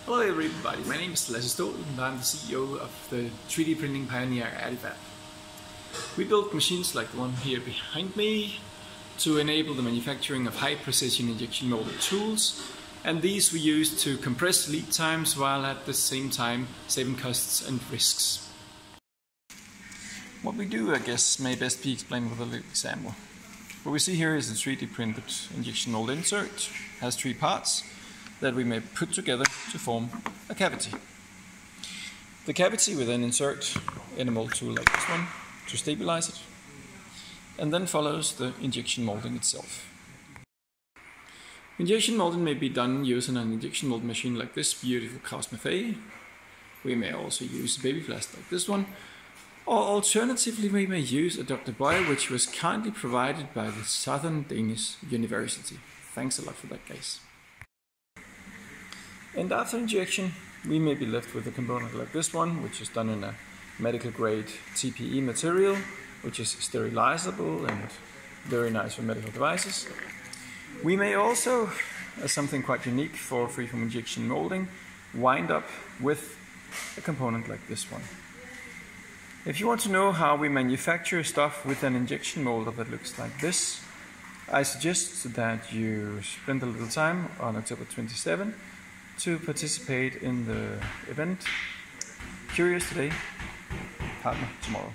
Hello everybody, my name is Lasse Ståhl and I'm the CEO of the 3D printing pioneer AddiFab. We build machines like the one here behind me to enable the manufacturing of high precision injection molded tools, and these we use to compress lead times while at the same time saving costs and risks. What we do, I guess, may best be explained with a little example. What we see here is a 3D printed injection mold insert. It has three parts that we may put together to form a cavity. The cavity we then insert in a mold tool like this one to stabilize it, and then follows the injection molding itself. Injection molding may be done using an injection mold machine like this beautiful Cosmefay. We may also use a baby flask like this one, or alternatively we may use a Dr. Boy, which was kindly provided by the Southern Danish University. Thanks a lot for that, guys. And after injection, we may be left with a component like this one, which is done in a medical grade TPE material, which is sterilizable and very nice for medical devices. We may also, as something quite unique for freeform injection molding, wind up with a component like this one. If you want to know how we manufacture stuff with an injection molder that looks like this, I suggest that you spend a little time on October 27 to participate in the event. Curious today, partner tomorrow.